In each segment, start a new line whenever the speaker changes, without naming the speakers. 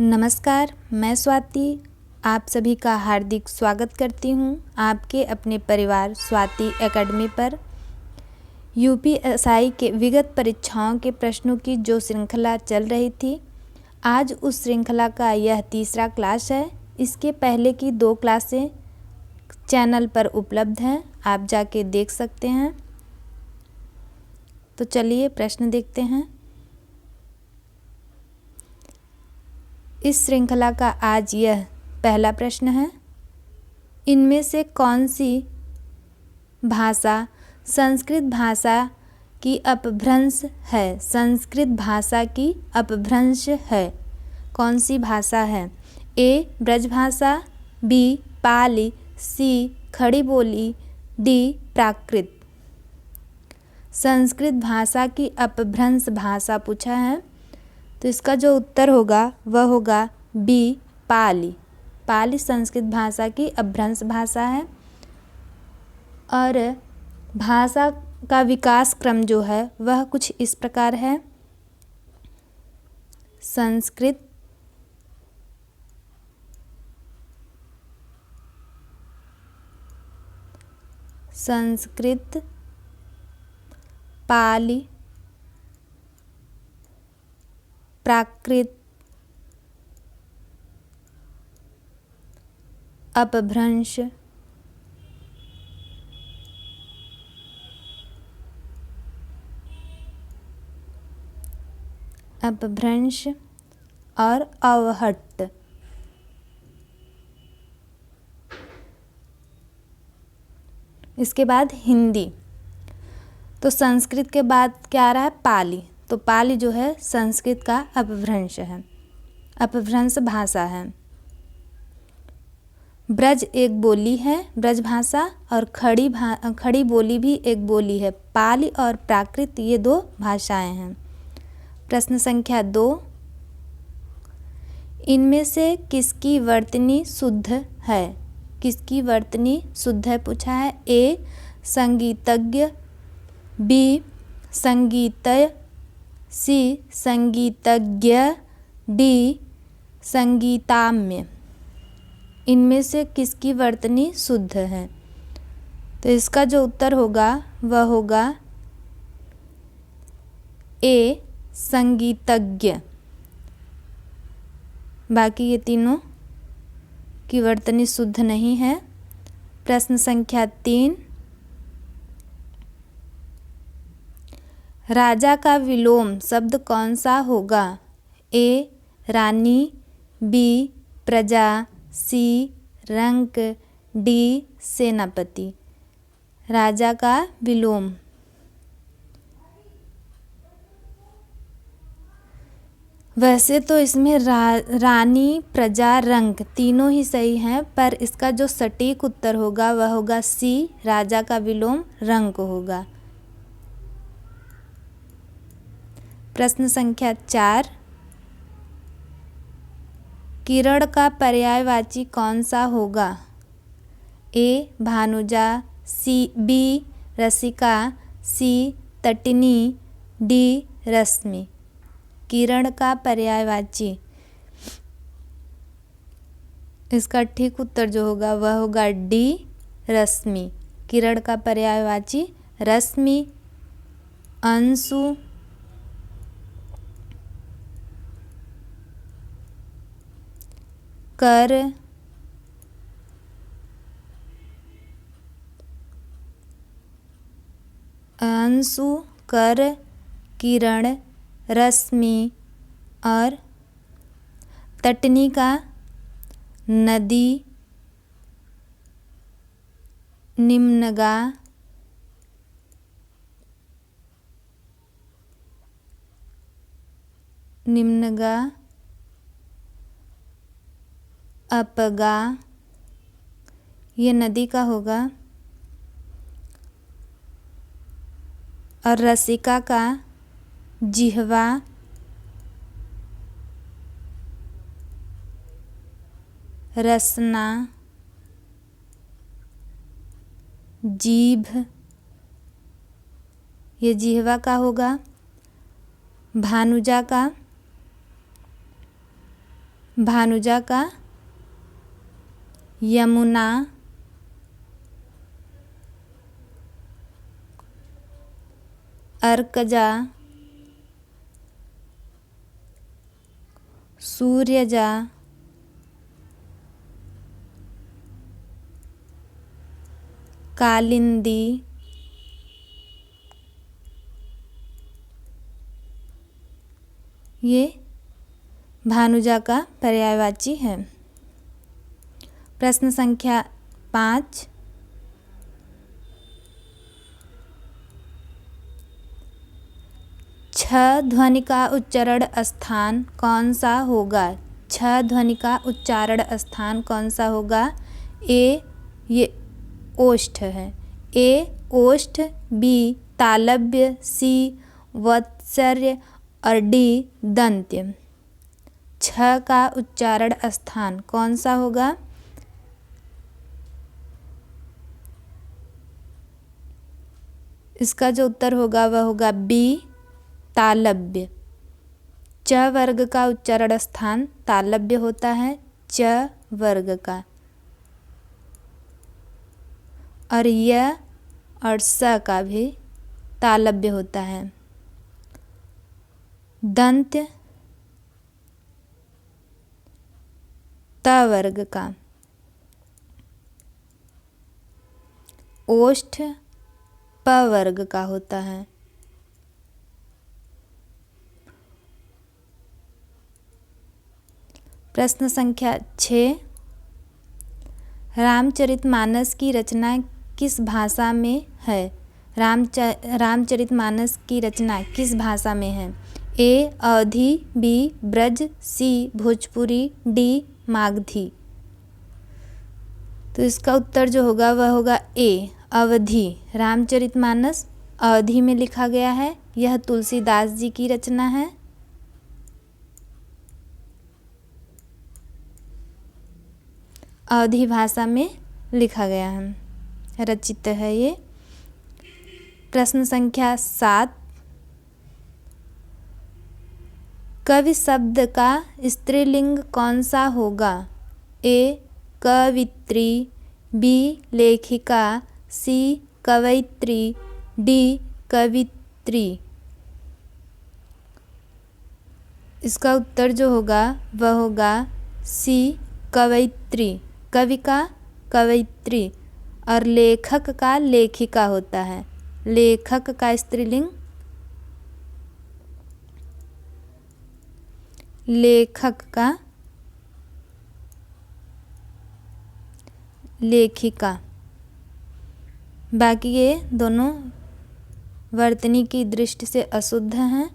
नमस्कार, मैं स्वाति आप सभी का हार्दिक स्वागत करती हूँ आपके अपने परिवार स्वाति एकेडमी पर। यूपीएसआई के विगत परीक्षाओं के प्रश्नों की जो श्रृंखला चल रही थी, आज उस श्रृंखला का यह तीसरा क्लास है। इसके पहले की 2 क्लासें चैनल पर उपलब्ध हैं, आप जाके देख सकते हैं। तो चलिए प्रश्न देखते हैं। इस श्रृंखला का आज यह पहला प्रश्न है। इनमें से कौन सी भाषा संस्कृत भाषा की अपभ्रंश है? संस्कृत भाषा की अपभ्रंश है। कौन सी भाषा है? ए ब्रजभाषा, बी पाली, सी खड़ी बोली, डी प्राकृत। संस्कृत भाषा की अपभ्रंश भाषा पूछा है, तो इसका जो उत्तर होगा वह होगा बी पाली। पाली संस्कृत भाषा की अपभ्रंश भाषा है। और भाषा का विकास क्रम जो है वह कुछ इस प्रकार है। संस्कृत, पाली, प्राकृत, अपभ्रंश, और अवहट्ट। इसके बाद हिंदी। तो संस्कृत के बाद क्या आ रहा है? पाली। तो पाली जो है संस्कृत का अपभ्रंश है, अपभ्रंश भाषा है। ब्रज एक बोली है, ब्रज भाषा, और खड़ी बोली भी एक बोली है। पाली और प्राकृत ये 2 भाषाएं हैं। प्रश्न संख्या 2, इनमें से किसकी वर्तनी शुद्ध है? किसकी वर्तनी शुद्ध है पूछा है। ए संगीतज्ञ, बी संगीतय, सी संगीतज्ञ, डी संगीताम्य। इनमें से किसकी वर्तनी शुद्ध है? तो इसका जो उत्तर होगा वह होगा ए संगीतज्ञ। बाकी ये तीनों की वर्तनी शुद्ध नहीं है। प्रश्न संख्या 3, राजा का विलोम शब्द कौन सा होगा? ए रानी, बी प्रजा, सी रंक, डी सेनापति। राजा का विलोम, वैसे तो इसमें रानी, प्रजा, रंक तीनों ही सही हैं, पर इसका जो सटीक उत्तर होगा वह होगा सी, राजा का विलोम रंक होगा। प्रश्न संख्या 4, किरण का पर्यायवाची कौन सा होगा? ए भानुजा, बी रसिका, सी तटिनी, डी रश्मि। किरण का पर्यायवाची, इसका ठीक उत्तर जो होगा वह होगा डी रश्मि। किरण का पर्यायवाची रश्मि। अंशु, कर, अंशु, कर, किरण, रश्मि, और तटनी का नदी, निम्नगा, अपगा, ये नदी का होगा। और रसिका का जिह्वा, रसना, जीभ, ये जिह्वा का होगा। भानुजा का भानुजा का यमुना, अर्कजा, सूर्यजा, कालिंदी, ये भानुजा का पर्यायवाची है। प्रश्न संख्या 5, छ ध्वनि का उच्चारण स्थान कौन सा होगा? छ ध्वनि का उच्चारण स्थान कौन सा होगा? ए ये ओष्ठ है, ए ओष्ठ, बी तालव्य, सी वत्सर्य और डी दंत्य। छ का उच्चारण स्थान कौन सा होगा? इसका जो उत्तर होगा वह होगा बी तालव्य। च वर्ग का उच्चारण स्थान तालव्य होता है, च वर्ग का। और य और स का भी तालव्य होता है। दंत्य त वर्ग का। ओष्ठ प वर्ग का होता है। प्रश्न संख्या 6, रामचरितमानस की रचना किस भाषा में है? रामचरितमानस की रचना किस भाषा में है? ए अवधी, बी ब्रज, सी भोजपुरी, डी मागधी। तो इसका उत्तर जो होगा वह होगा ए अवधी। रामचरितमानस अवधी में लिखा गया है। यह तुलसीदास जी की रचना है। अवधी भाषा में लिखा गया है, रचित है ये। प्रश्न संख्या 7, कवि शब्द का स्त्रीलिंग कौन सा होगा? ए कवित्री, बी लेखिका, सी कवयित्री, डी कवित्री। इसका उत्तर जो होगा वह होगा सी कवयित्री। कवि का कवयित्री और लेखक का लेखिका होता है। लेखक का स्त्रीलिंग लेखक का लेखिका। बाकी ये दोनों वर्तनी की दृष्टि से अशुद्ध हैं।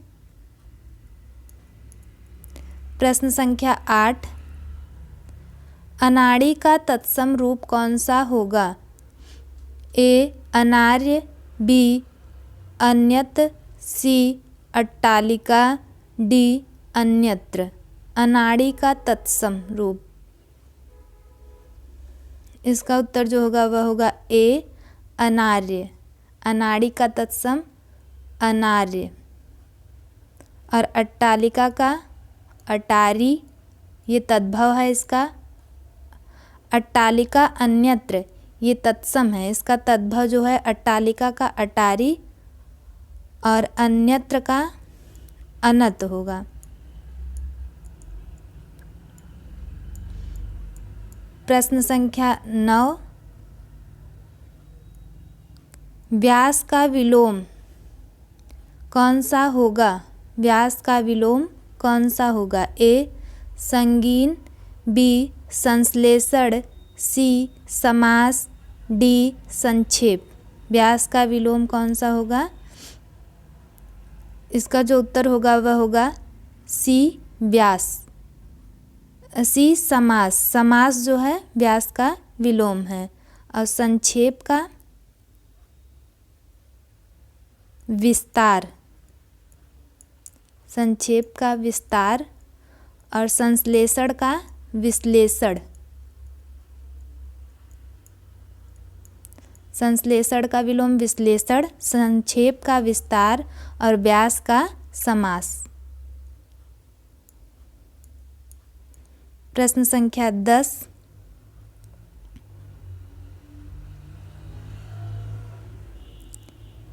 प्रश्न संख्या 8, अनाड़ी का तत्सम रूप कौन सा होगा? ए अनार्य, बी अन्यत, सी अट्टालिका, डी अन्यत्र। अनाड़ी का तत्सम रूप, इसका उत्तर जो होगा वह होगा ए अनार्य। अनाड़ी का तत्सम अनार्य। और अट्टालिका का अटारी, ये तद्भव है इसका। अट्टालिका अन्यत्र, ये तत्सम है। इसका तद्भव जो है अट्टालिका का अटारी और अन्यत्र का अनत होगा। प्रश्न संख्या 9, व्यास का विलोम कौन सा होगा? व्यास का विलोम कौन सा होगा? ए संगीन, बी संश्लेषण, सी समास, डी संक्षेप। व्यास का विलोम कौन सा होगा? इसका जो उत्तर होगा वह होगा सी व्यास। सी समास। समास जो है व्यास का विलोम है। और संक्षेप का विस्तार। संक्षेप का विस्तार और संश्लेषण का विश्लेषण। संश्लेषण का विलोम विश्लेषण, संक्षेप का विस्तार और व्यास का समास। प्रश्न संख्या 10।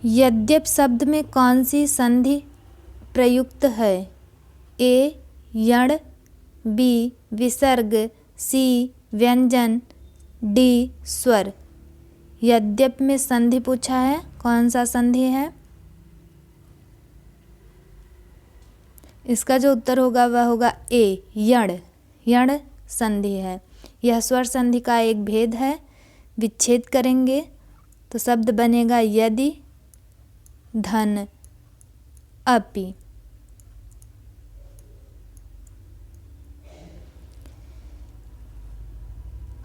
यद्यप शब्द में कौन सी संधि प्रयुक्त है? ए यण, बी विसर्ग, सी व्यंजन, डी स्वर। यद्यप में संधि पूछा है, कौन सा संधि है? इसका जो उत्तर होगा वह होगा ए यण। यण संधि है। यह स्वर संधि का एक भेद है। विच्छेद करेंगे तो शब्द बनेगा यदि, धन, अपि।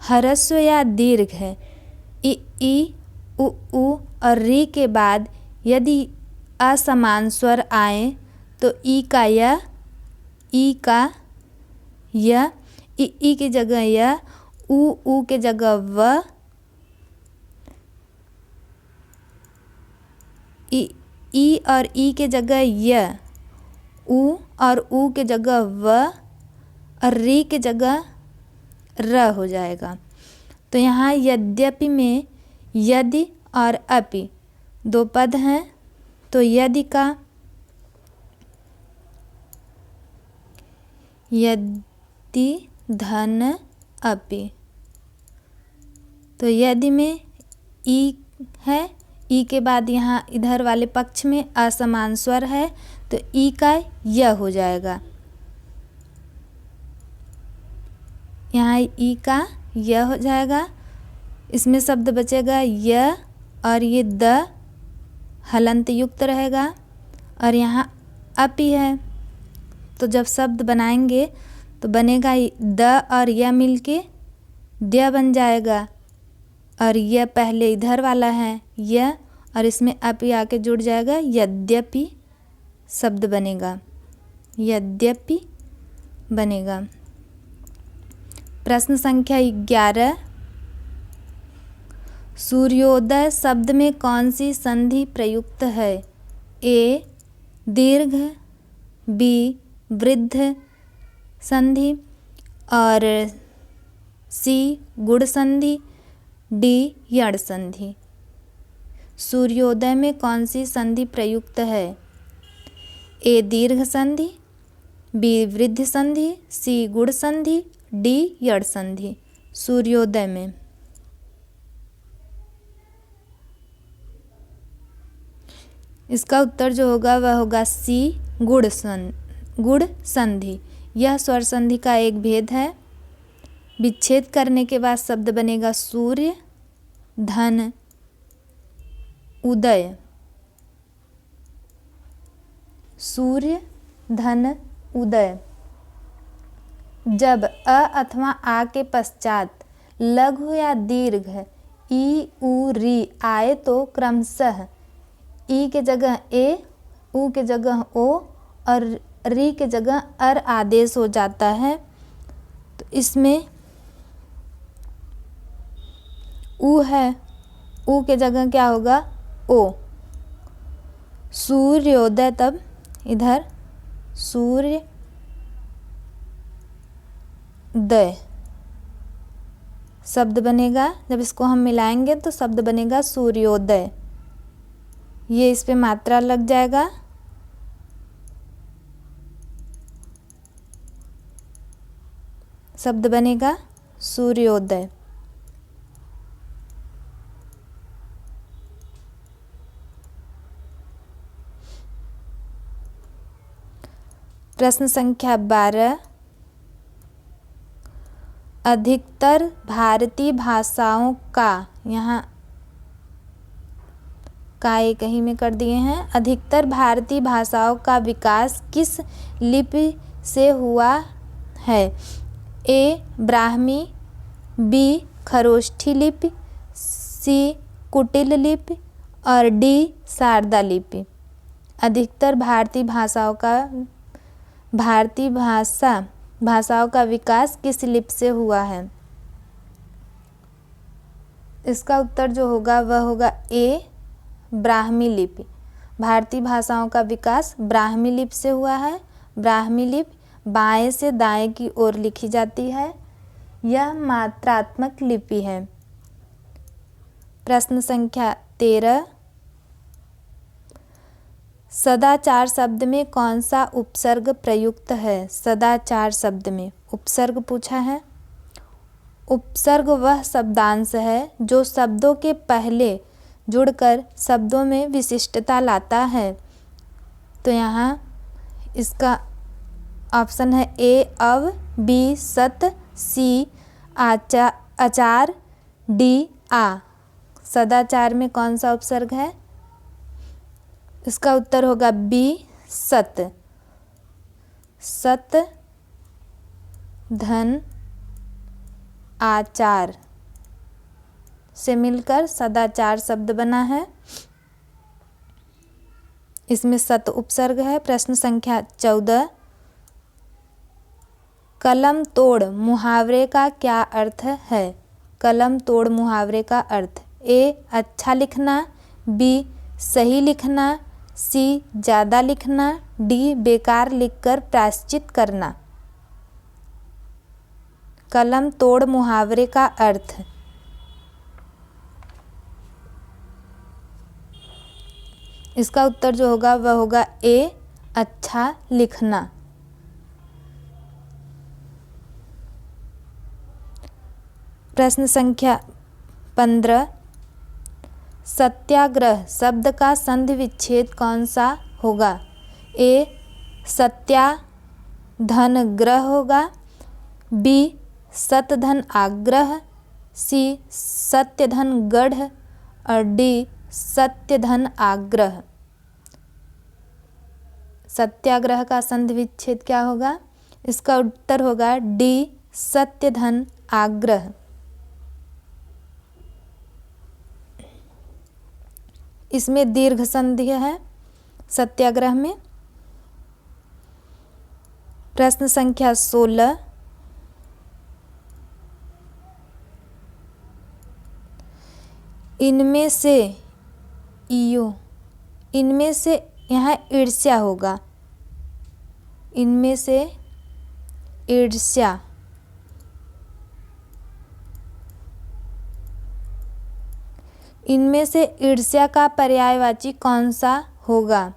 ह्रस्व या दीर्घ है। ई, उ और री के बाद यदि असमान स्वर आए तो ई का य, ई का य, ई की जगह य, उ के जगह व, ई और ई के जगह य, उ और उ के जगह व और री के जगह र हो जाएगा। तो यहाँ यद्यपि में यदि और अपि दो पद हैं, तो यदि का यदि, धन, अपि। तो यदि में ई है, ई के बाद यहाँ इधर वाले पक्ष में असमान स्वर है तो ई का य हो जाएगा। यहाँ ई का य हो जाएगा। इसमें शब्द बचेगा य और ये द हलंत युक्त रहेगा और यहाँ अपि है। तो जब शब्द बनाएंगे तो बनेगा द और य मिलके द्य बन जाएगा और यह पहले इधर वाला है य और इसमें अपि आके जुड़ जाएगा, यद्यपि शब्द बनेगा, यद्यपि बनेगा। प्रश्न संख्या 11। सूर्योदय शब्द में कौन सी संधि प्रयुक्त है? ए दीर्घ, बी वृद्ध संधि और सी गुण संधि, डी यण संधि। सूर्योदय में कौन सी संधि प्रयुक्त है? ए दीर्घ संधि, बी वृद्ध संधि, सी गुण संधि, डी यण संधि। सूर्योदय में इसका उत्तर जो होगा वह होगा सी गुण संधि। यह स्वर संधि का एक भेद है। विच्छेद करने के बाद शब्द बनेगा सूर्य, धन, उदय। सूर्य, धन, उदय। जब अ अथवा आ के पश्चात लघु या दीर्घ ई, उ, री आए तो क्रमशः ई के जगह ए, उ के जगह ओ और री के जगह अर आदेश हो जाता है। तो इसमें उ है, उ के जगह क्या होगा? ओ। सूर्योदय, तब इधर सूर्य दय शब्द बनेगा। जब इसको हम मिलाएंगे तो शब्द बनेगा सूर्योदय। ये इस पे मात्रा लग जाएगा। शब्द बनेगा सूर्योदय। प्रश्न संख्या 12। अधिकतर भारतीय भाषाओं का, यहाँ का एक ही में कर दिए हैं। अधिकतर भारतीय भाषाओं का विकास किस लिपि से हुआ है? ए ब्राह्मी, बी खरोष्ठी लिपि, सी कुटिल लिपि और डी शारदा लिपि। अधिकतर भारतीय भाषाओं का विकास किस लिपि से हुआ है? इसका उत्तर जो होगा वह होगा ए ब्राह्मी लिपि। भारतीय भाषाओं का विकास ब्राह्मी लिपि से हुआ है। ब्राह्मी लिपि बाएं से दाएं की ओर लिखी जाती है। यह मात्रात्मक लिपि है। प्रश्न संख्या 13, सदाचार शब्द में कौन सा उपसर्ग प्रयुक्त है? सदाचार शब्द में उपसर्ग पूछा है। उपसर्ग वह शब्दांश है जो शब्दों के पहले जुड़कर शब्दों में विशिष्टता लाता है। तो यहाँ इसका ऑप्शन है ए अव, बी सत, सी आचार, डी आ। सदाचार में कौन सा उपसर्ग है? इसका उत्तर होगा बी सत। सत धन आचार से मिलकर सदाचार शब्द बना है। इसमें सत उपसर्ग है। प्रश्न संख्या 14, कलम तोड़ मुहावरे का क्या अर्थ है? कलम तोड़ मुहावरे का अर्थ ए अच्छा लिखना, बी सही लिखना, सी ज़्यादा लिखना, डी बेकार लिखकर प्रायश्चित करना। कलम तोड़ मुहावरे का अर्थ इसका उत्तर जो होगा वह होगा ए अच्छा लिखना। प्रश्न संख्या 15, सत्याग्रह शब्द का संधि विच्छेद कौन सा होगा? ए सत्या धन ग्रह होगा, बी सत धन आग्रह, सी सत्य धन गढ़ और डी सत्य धन आग्रह। सत्याग्रह का संधि विच्छेद क्या होगा? इसका उत्तर होगा डी सत्य धन आग्रह। इसमें दीर्घ संधि है सत्याग्रह में। प्रश्न संख्या 16, इनमें से यहाँ ईर्ष्या होगा। इनमें से ईर्ष्या इनमें से ईर्ष्या का पर्यायवाची कौन सा होगा?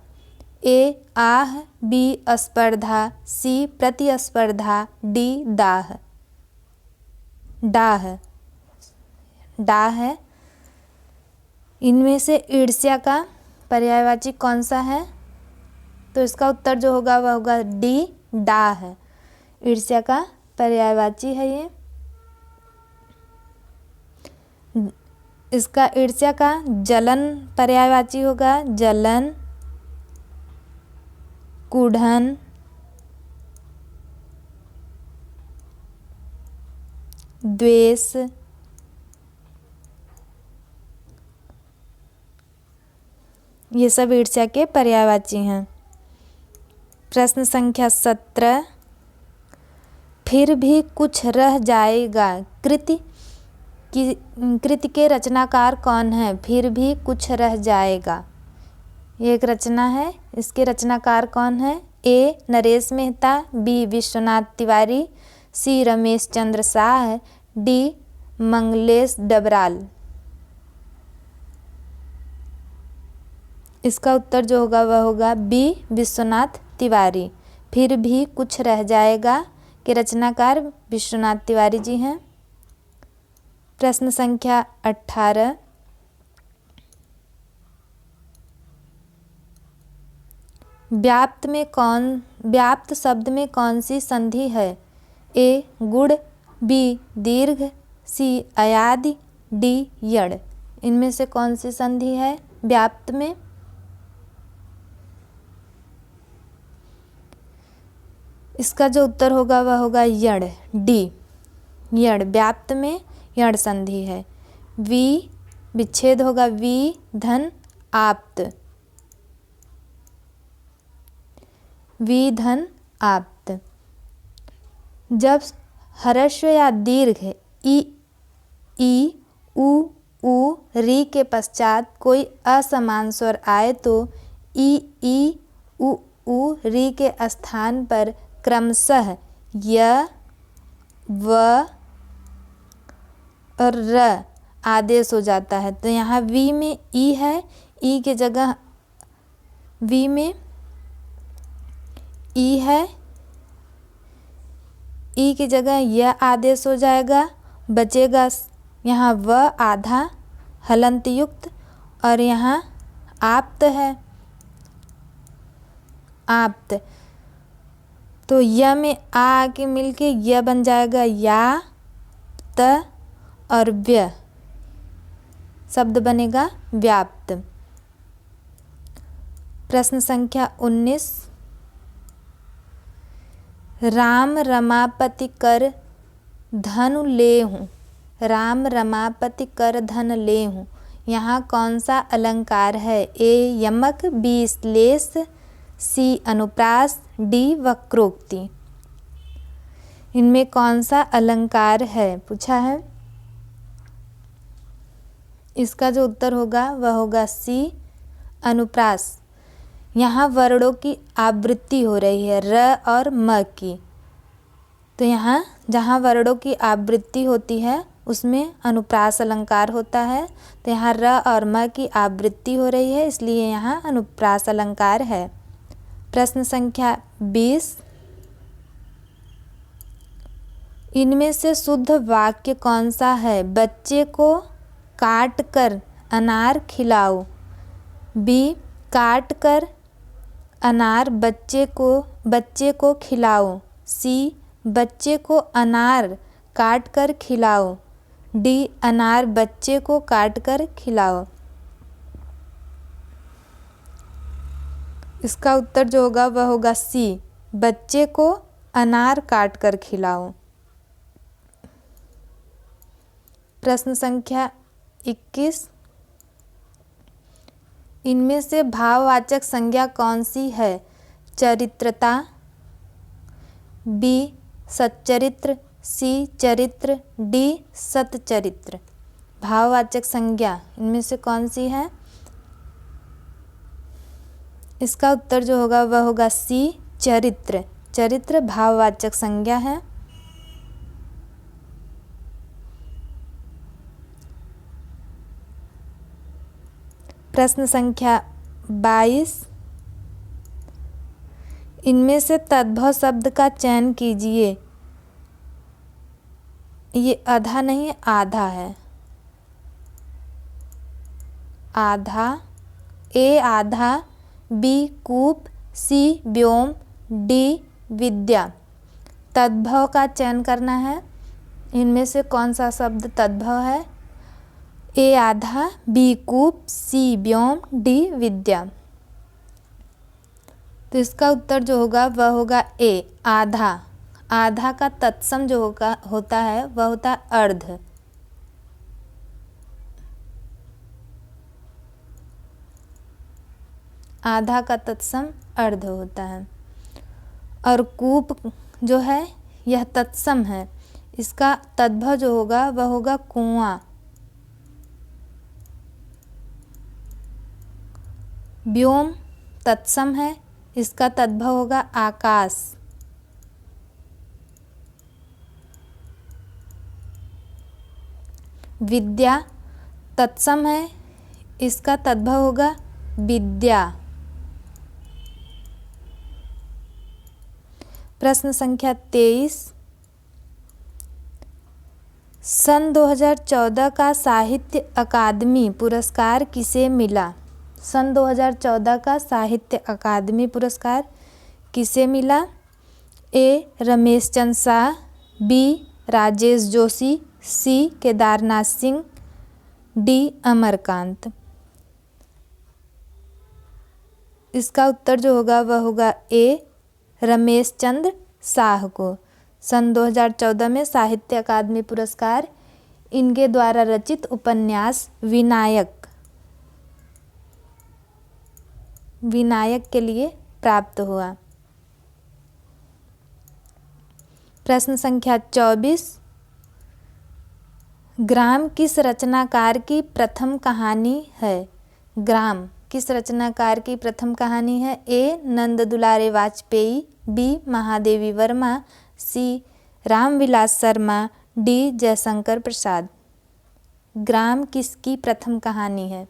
ए आह, बी स्पर्धा, सी प्रतिस्पर्धा, डी दाह। डाह है। इनमें से ईर्ष्या का पर्यायवाची कौन सा है? तो इसका उत्तर जो होगा वह होगा डी डाह। ईर्ष्या का पर्यायवाची है ये। इसका ईर्ष्या का जलन पर्यायवाची होगा जलन, कुढ़न, द्वेष, ये सब ईर्ष्या के पर्यायवाची हैं। प्रश्न संख्या 17, फिर भी कुछ रह जाएगा कृति के रचनाकार कौन है? फिर भी कुछ रह जाएगा ये एक रचना है। इसके रचनाकार कौन है? ए नरेश मेहता, बी विश्वनाथ तिवारी, सी रमेश चंद्र शाह, डी मंगलेश डबराल। इसका उत्तर जो होगा वह होगा बी विश्वनाथ तिवारी। फिर भी कुछ रह जाएगा के रचनाकार विश्वनाथ तिवारी जी हैं। प्रश्न संख्या 18, व्याप्त शब्द में कौन सी संधि है? ए गुड़, बी दीर्घ, सी अयादि, डी यड़। इनमें से कौन सी संधि है व्याप्त में? इसका जो उत्तर होगा वह होगा यड़, डी यड़। व्याप्त में यड़ संधि है। वी विच्छेद होगा वी धन आप्त, वी धन आप्त। जब ह्रस्व या दीर्घ ई उ री के पश्चात कोई असमान स्वर आए तो ई उ री के स्थान पर क्रमशः य, व और र आदेश हो जाता है। तो यहाँ वी में ई है, ई के जगह वी में ई है, ई की जगह यह आदेश हो जाएगा। बचेगा यहाँ व आधा हलंत युक्त और यहाँ आप्त है, आप्त। तो य में आ के मिलके य बन जाएगा या, त और व्य शब्द बनेगा व्याप्त। प्रश्न संख्या 19। राम रमापति कर धनु लेहूँ, राम रमापति कर धन लेहूँ। यहाँ कौन सा अलंकार है? ए यमक, बी श्लेष, सी अनुप्रास, डी वक्रोक्ति। इनमें कौन सा अलंकार है पूछा है। इसका जो उत्तर होगा वह होगा सी अनुप्रास। यहाँ वर्णों की आवृत्ति हो रही है र और म की। तो यहाँ जहाँ वर्णों की आवृत्ति होती है उसमें अनुप्रास अलंकार होता है। तो यहाँ र और म की आवृत्ति हो रही है, इसलिए यहाँ अनुप्रास अलंकार है। प्रश्न संख्या 20। इनमें से शुद्ध वाक्य कौन सा है? बच्चे को काट कर अनार खिलाओ। बी काट कर अनार बच्चे को खिलाओ। सी बच्चे को अनार काट कर खिलाओ। डी अनार बच्चे को काट कर खिलाओ। इसका उत्तर जो होगा वह होगा सी बच्चे को अनार काट कर खिलाओ। प्रश्न संख्या 21। इनमें से भाववाचक संज्ञा कौन सी है? चरित्रता, बी सच्चरित्र, सी चरित्र, डी सतचरित्र। भाववाचक संज्ञा इनमें से कौन सी है? इसका उत्तर जो होगा वह होगा सी चरित्र। चरित्र भाववाचक संज्ञा है। प्रश्न संख्या 22। इनमें से तद्भव शब्द का चयन कीजिए। ये आधा नहीं आधा है। आधा, ए आधा, बी कूप, सी व्योम, डी विद्या। तद्भव का चयन करना है। इनमें से कौन सा शब्द तद्भव है? ए आधा, बी कूप, सी व्योम, डी विद्या। तो इसका उत्तर जो होगा वह होगा ए आधा। आधा का तत्सम जो होता है वह होता है अर्ध। आधा का तत्सम अर्ध होता है। और कूप जो है यह तत्सम है। इसका तद्भव जो होगा वह होगा कुआं। व्योम तत्सम है, इसका तद्भव होगा आकाश। विद्या तत्सम है, इसका तद्भव होगा विद्या। प्रश्न संख्या 23। सन 2014 का साहित्य अकादमी पुरस्कार किसे मिला? सन 2014 का साहित्य अकादमी पुरस्कार किसे मिला? ए रमेश चंद्र शाह, बी राजेश जोशी, सी केदारनाथ सिंह, डी अमरकांत। इसका उत्तर जो होगा वह होगा ए रमेश चंद्र शाह को सन 2014 में साहित्य अकादमी पुरस्कार इनके द्वारा रचित उपन्यास विनायक के लिए प्राप्त हुआ। प्रश्न संख्या 24। ग्राम किस रचनाकार की प्रथम कहानी है? ग्राम किस रचनाकार की प्रथम कहानी है? ए. नंद दुलारे वाजपेयी, बी. महादेवी वर्मा, सी. रामविलास शर्मा, डी. जयशंकर प्रसाद। ग्राम किसकी प्रथम कहानी है?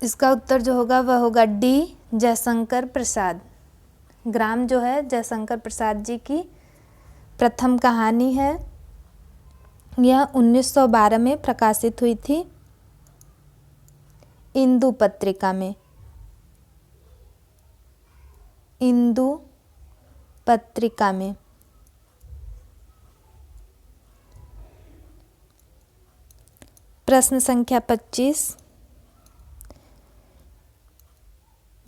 इसका उत्तर जो होगा वह होगा डी. जयशंकर प्रसाद। ग्राम जो है जयशंकर प्रसाद जी की प्रथम कहानी है। यह 1912 में प्रकाशित हुई थी इंदु पत्रिका में। इंदु पत्रिका में। प्रश्न संख्या 25।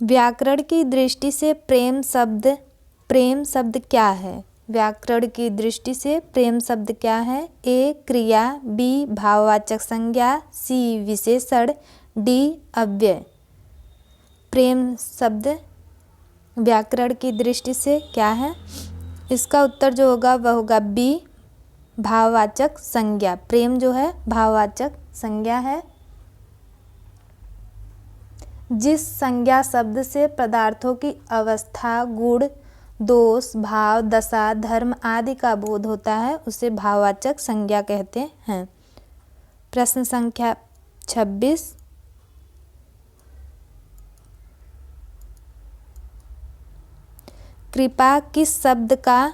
व्याकरण की दृष्टि से प्रेम शब्द क्या है? व्याकरण की दृष्टि से प्रेम शब्द क्या है? ए. क्रिया, बी. भाववाचक संज्ञा, सी. विशेषण, डी. अव्यय। प्रेम शब्द व्याकरण की दृष्टि से क्या है? इसका उत्तर जो होगा वह होगा बी. भाववाचक संज्ञा। प्रेम जो है भाववाचक संज्ञा है। जिस संज्ञा शब्द से पदार्थों की अवस्था, गुण, दोष, भाव, दशा, धर्म आदि का बोध होता है उसे भाववाचक संज्ञा कहते हैं। प्रश्न संख्या 26। कृपा किस शब्द का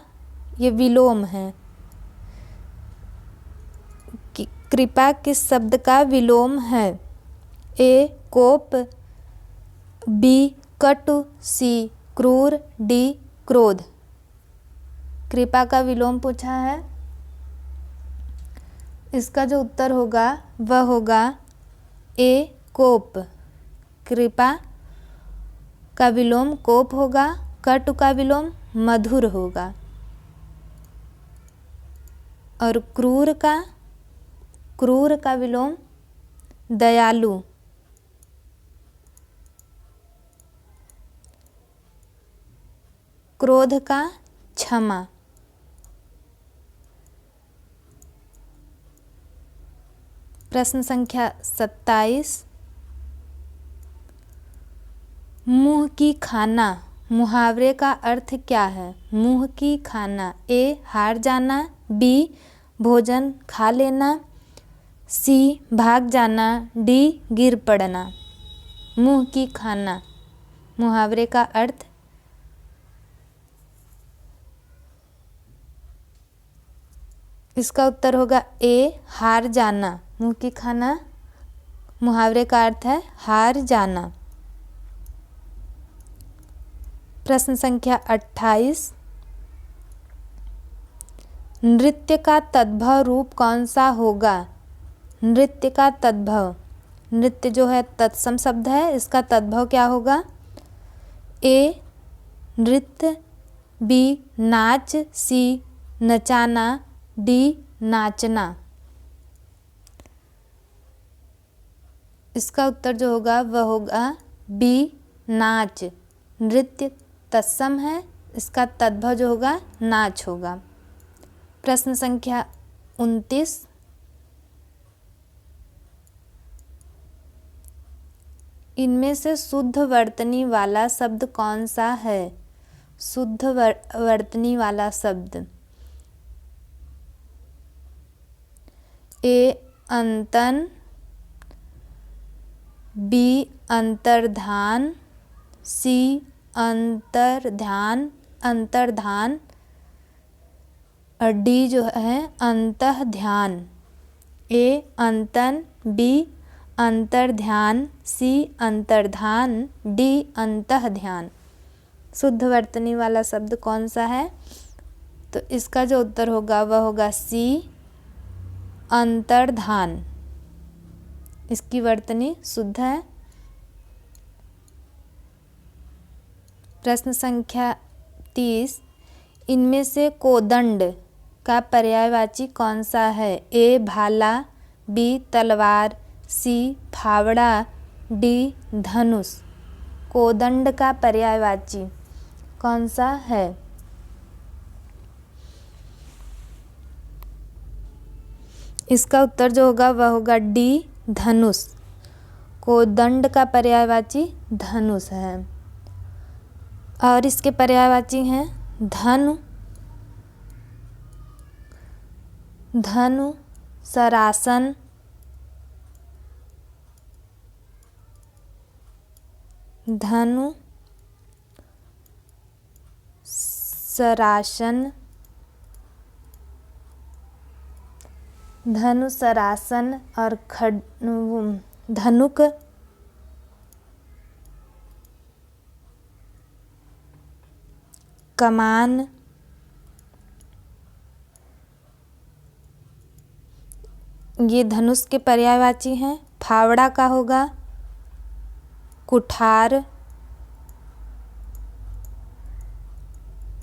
ये विलोम है? कृपा किस शब्द का विलोम है? ए. कोप, बी. कटु, सी. क्रूर, डी. क्रोध। कृपा का विलोम पूछा है। इसका जो उत्तर होगा वह होगा ए. कोप। कृपा का विलोम कोप होगा। कटु का विलोम मधुर होगा। और क्रूर का विलोम दयालु। क्रोध का क्षमा। प्रश्न संख्या 27। मुंह की खाना मुहावरे का अर्थ क्या है? मुंह की खाना। ए. हार जाना, बी. भोजन खा लेना, सी. भाग जाना, डी. गिर पड़ना। मुंह की खाना मुहावरे का अर्थ। इसका उत्तर होगा ए. हार जाना। मुंह की खाना मुहावरे का अर्थ है हार जाना। प्रश्न संख्या 28। नृत्य का तद्भव रूप कौन सा होगा? नृत्य का तद्भव। नृत्य जो है तत्सम शब्द है, इसका तद्भव क्या होगा? ए. नृत्य, बी. नाच, सी. नचाना, डी. नाचना। इसका उत्तर जो होगा वह होगा बी. नाच। नृत्य तत्सम है, इसका तद्भव जो होगा नाच होगा। प्रश्न संख्या 29। इनमें से शुद्ध वर्तनी वाला शब्द कौन सा है? शुद्ध वर्तनी वाला शब्द। ए. अंतन, बी. अंतर्धान, सी. अंतर्ध्यान और डी जो है अंतःध्यान। ए. अंतन, बी. अंतर्ध्यान, सी. अंतर्धान, डी. अंतःध्यान। शुद्ध वर्तनी वाला शब्द कौन सा है? तो इसका जो उत्तर होगा वह होगा सी. अंतर्धान। इसकी वर्तनी शुद्ध है। प्रश्न संख्या 30। इनमें से कोदंड का पर्यायवाची कौन सा है? ए. भाला, बी. तलवार, सी. फावड़ा, डी. धनुष। कोदंड का पर्यायवाची कौन सा है? इसका उत्तर जो होगा वह होगा डी. धनुष। कोदंड का पर्यायवाची धनुष है। और इसके पर्यायवाची हैं धनु, धनु, सरासन, धनु, सरासन, धनु, सरासन और धनुक, कमान, ये धनुष के पर्यायवाची हैं। फावड़ा का होगा कुठार,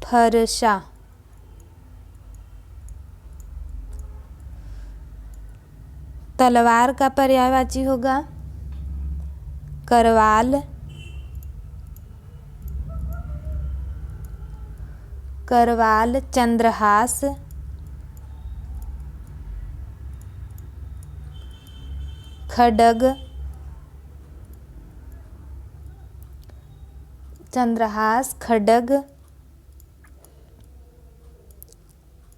फरसा। तलवार का पर्यायवाची होगा करवाल, करवाल, चंद्रहास, खड्ग, चंद्रहास, खड्ग,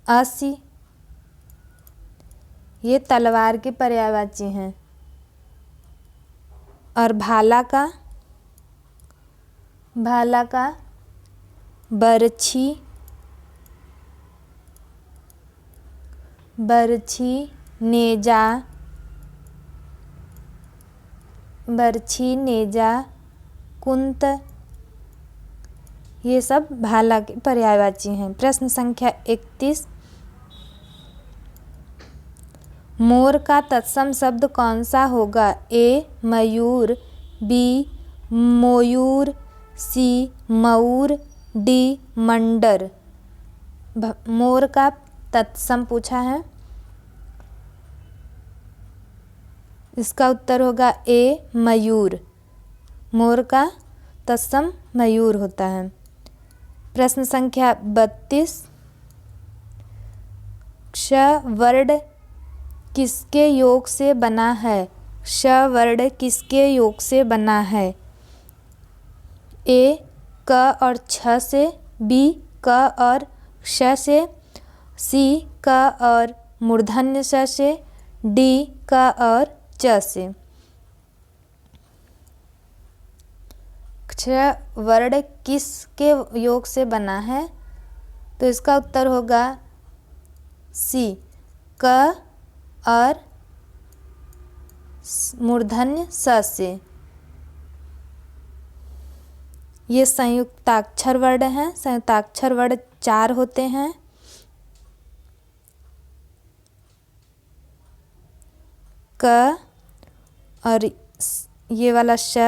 असी, ये तलवार के पर्यायवाची हैं। और भाला का, भाला का बरछी, बरछी, नेजा, बरछी, नेजा, कुंत, ये सब भाला के पर्यायवाची हैं। प्रश्न संख्या 31, मोर का तत्सम शब्द कौन सा होगा? ए मयूर, बी मोयूर, सी मऊर, डी मंडर। मोर का तत्सम पूछा है, इसका उत्तर होगा ए मयूर। मोर का तत्सम मयूर होता है। प्रश्न संख्या 32, क्ष वर्ण किसके योग से बना है? क्ष वर्ण किसके योग से बना है? ए क और छ से, बी क और क्ष से, सी क और मूर्धन्य श से, डी क और च से। क्ष वर्ण किसके योग से बना है? तो इसका उत्तर होगा सी, क और मूर्धन्य स से। ये संयुक्ताक्षर वर्ण हैं। संयुक्ताक्षर वर्ण 4 होते हैं। क और ये वाला श,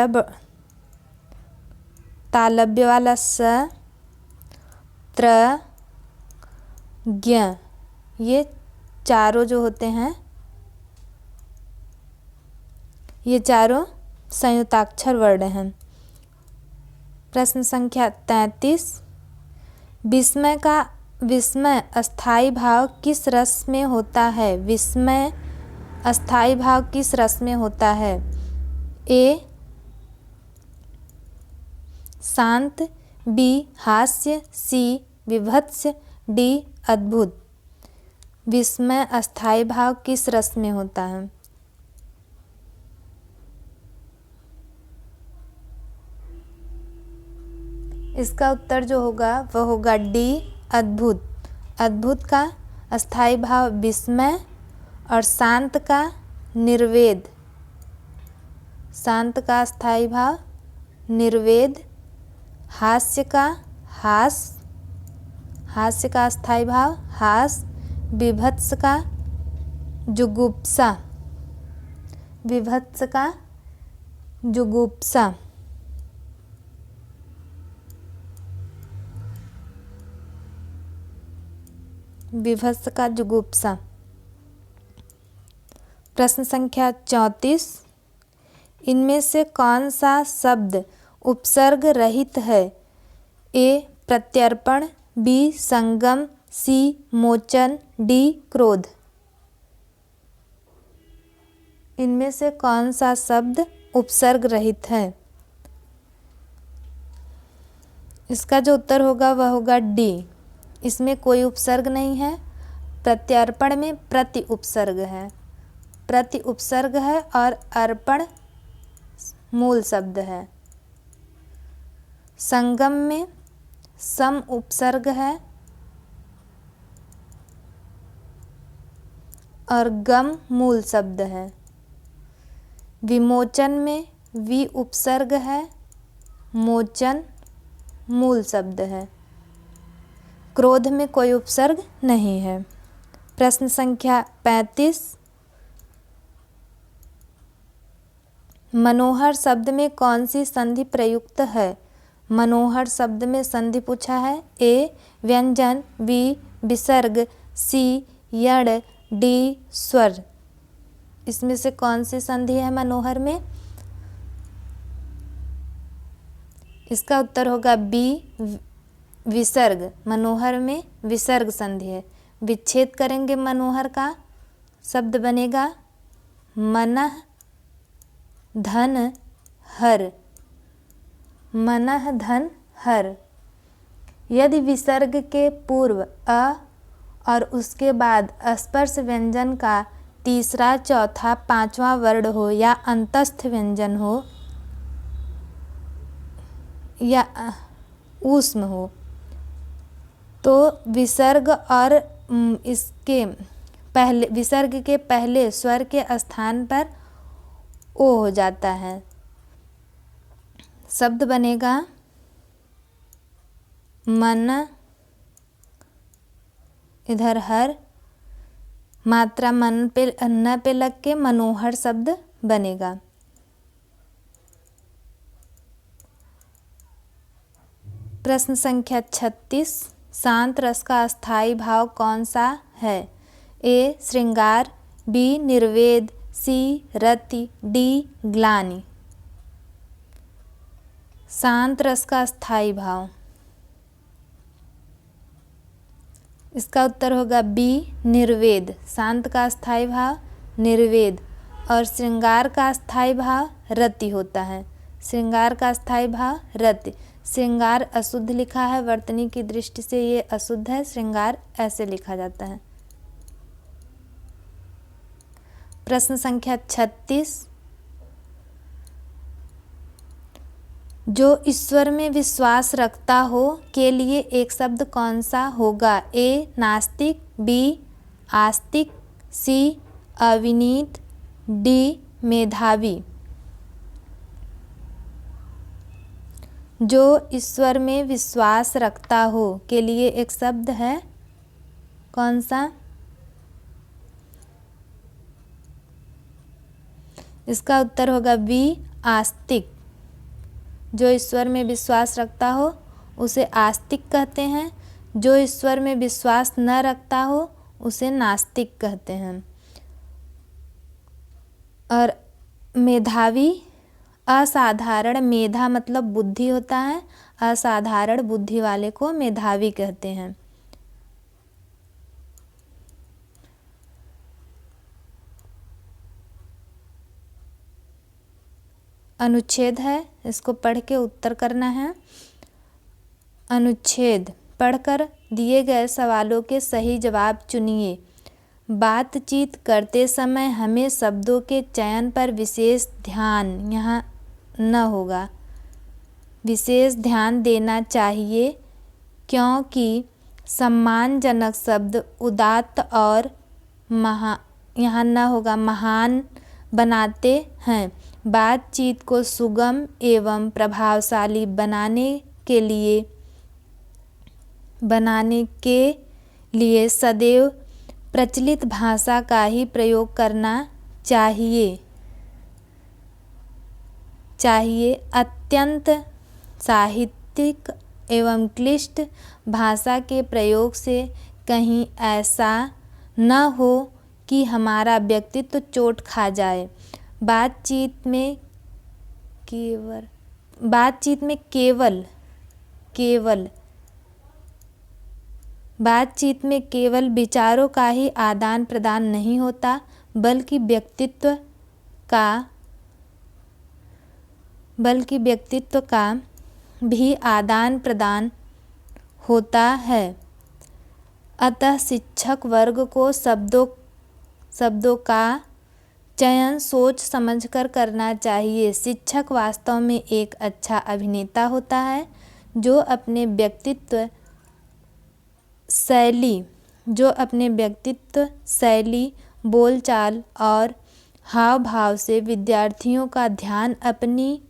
तालव्य वाला स, त्र, ज्ञ, ये चारों जो होते हैं, ये चारों संयुक्ताक्षर वर्ण हैं। प्रश्न संख्या 33, विस्मय का विस्मय अस्थाई भाव किस रस में होता है? विस्मय अस्थाई भाव किस रस में होता है? ए शांत, बी हास्य, सी विभत्स, डी अद्भुत। विस्मय अस्थाई भाव किस रस में होता है? इसका उत्तर जो होगा वह होगा डी अद्भुत। अद्भुत का अस्थाई भाव विस्मय और शांत का निर्वेद। शांत का अस्थाई भाव निर्वेद। हास्य का हास, हास्य का अस्थाई भाव हास। विभत्स का जुगुप्सा, विभत्स का जुगुप्सा। विभत्स का जुगुप्सा। प्रश्न संख्या 34, इनमें से कौन सा शब्द उपसर्ग रहित है? ए प्रत्यर्पण, बी संगम, सी मोचन, डी क्रोध। इनमें से कौन सा शब्द उपसर्ग रहित है। इसका जो उत्तर होगा वह होगा डी। इसमें कोई उपसर्ग नहीं है। प्रत्यर्पण में प्रति उपसर्ग है, प्रति उपसर्ग है और अर्पण मूल शब्द है। संगम में सम उपसर्ग है और गम मूल शब्द है। विमोचन में वि उपसर्ग है, मोचन मूल शब्द है। क्रोध में कोई उपसर्ग नहीं है। प्रश्न संख्या 35। मनोहर शब्द में कौन सी संधि प्रयुक्त है? मनोहर शब्द में संधि पूछा है। ए व्यंजन, बी विसर्ग, सी यण, डी स्वर। इसमें से कौन सी संधि है मनोहर में? इसका उत्तर होगा बी विसर्ग। मनोहर में विसर्ग संधि है। विच्छेद करेंगे मनोहर का, शब्द बनेगा मनः धन हर, मनः धन हर। यदि विसर्ग के पूर्व अ और उसके बाद स्पर्श व्यंजन का तीसरा, चौथा, पांचवा वर्ण हो या अंतस्थ व्यंजन हो या ऊष्म हो तो विसर्ग और इसके पहले, विसर्ग के पहले स्वर के स्थान पर ओ हो जाता है। शब्द बनेगा मन, इधर हर, मात्रा मन पे न पे लग के मनोहर शब्द बनेगा। प्रश्न संख्या 36। शांत रस का अस्थायी भाव कौन सा है? ए श्रृंगार, बी निर्वेद, सी रति, डी ग्लानि। शांत रस का अस्थायी भाव, इसका उत्तर होगा बी निर्वेद। शांत का अस्थायी भाव निर्वेद और श्रृंगार का अस्थायी भाव रति होता है। श्रृंगार का अस्थायी भाव रति। श्रृंगार अशुद्ध लिखा है, वर्तनी की दृष्टि से ये अशुद्ध है। श्रृंगार ऐसे लिखा जाता है। प्रश्न संख्या 36। जो ईश्वर में विश्वास रखता हो के लिए एक शब्द कौन सा होगा? ए नास्तिक, बी आस्तिक, सी अविनीत, डी मेधावी। जो ईश्वर में विश्वास रखता हो के लिए एक शब्द है कौन सा? इसका उत्तर होगा बी आस्तिक। जो ईश्वर में विश्वास रखता हो उसे आस्तिक कहते हैं। जो ईश्वर में विश्वास न रखता हो उसे नास्तिक कहते हैं। और मेधावी, असाधारण, मेधा मतलब बुद्धि होता है, असाधारण बुद्धि वाले को मेधावी कहते हैं। अनुच्छेद है, इसको पढ़ के उत्तर करना है। अनुच्छेद पढ़कर दिए गए सवालों के सही जवाब चुनिए। बातचीत करते समय हमें शब्दों के चयन पर विशेष ध्यान, यहाँ न होगा, विशेष ध्यान देना चाहिए क्योंकि सम्मानजनक शब्द उदात्त और यहाँ न होगा, महान बनाते हैं। बातचीत को सुगम एवं प्रभावशाली बनाने के लिए सदैव प्रचलित भाषा का ही प्रयोग करना चाहिए। अत्यंत साहित्यिक एवं क्लिष्ट भाषा के प्रयोग से कहीं ऐसा न हो कि हमारा व्यक्तित्व चोट खा जाए। बातचीत में केवल विचारों का ही आदान प्रदान नहीं होता बल्कि व्यक्तित्व का बल्कि व्यक्तित्व का भी आदान प्रदान होता है। अतः शिक्षक वर्ग को शब्दों का चयन सोच समझकर करना चाहिए। शिक्षक वास्तव में एक अच्छा अभिनेता होता है जो अपने व्यक्तित्व शैली, बोलचाल और हाव भाव से विद्यार्थियों का ध्यान अपनी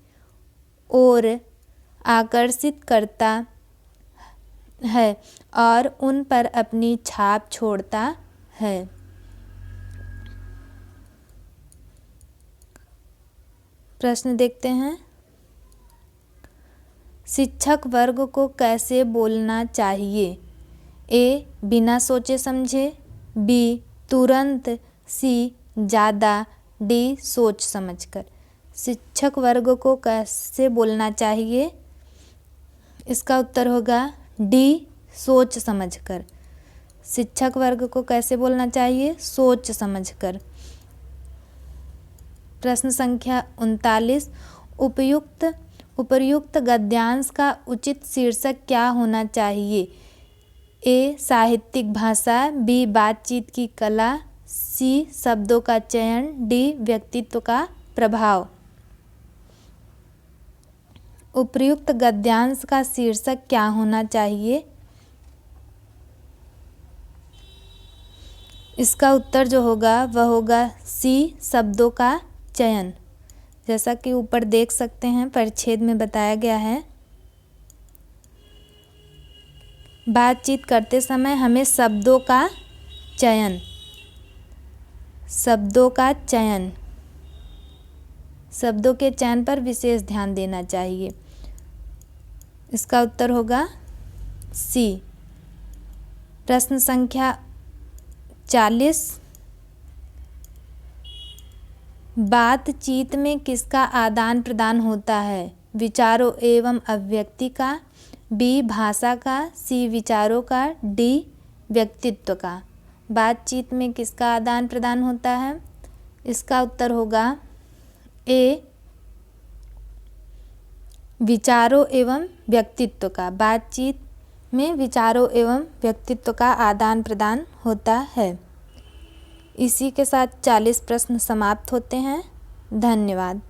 ओर आकर्षित करता है और उन पर अपनी छाप छोड़ता है। प्रश्न देखते हैं। शिक्षक वर्ग को कैसे बोलना चाहिए? ए. बिना सोचे समझे। बी. तुरंत। सी. ज़्यादा। डी. सोच समझकर। शिक्षक वर्ग को कैसे बोलना चाहिए? इसका उत्तर होगा डी. सोच समझकर। शिक्षक वर्ग को कैसे बोलना चाहिए? सोच समझकर। प्रश्न संख्या 39। उपर्युक्त गद्यांश का उचित शीर्षक क्या होना चाहिए? ए. साहित्यिक भाषा। बी. बातचीत की कला। सी. शब्दों का चयन। डी. व्यक्तित्व का प्रभाव। उपर्युक्त गद्यांश का शीर्षक क्या होना चाहिए? इसका उत्तर जो होगा वह होगा सी. शब्दों का चयन। जैसा कि ऊपर देख सकते हैं परिच्छेद में बताया गया है, बातचीत करते समय हमें शब्दों के चयन पर विशेष ध्यान देना चाहिए। इसका उत्तर होगा सी। प्रश्न संख्या 40। बातचीत में किसका आदान प्रदान होता है? विचारों एवं अभिव्यक्ति का। बी. भाषा का। सी. विचारों का। डी. व्यक्तित्व का। बातचीत में किसका आदान प्रदान होता है? इसका उत्तर होगा ए. विचारों एवं व्यक्तित्व का। बातचीत में विचारों एवं व्यक्तित्व का आदान प्रदान होता है। इसी के साथ 40 प्रश्न समाप्त होते हैं। धन्यवाद।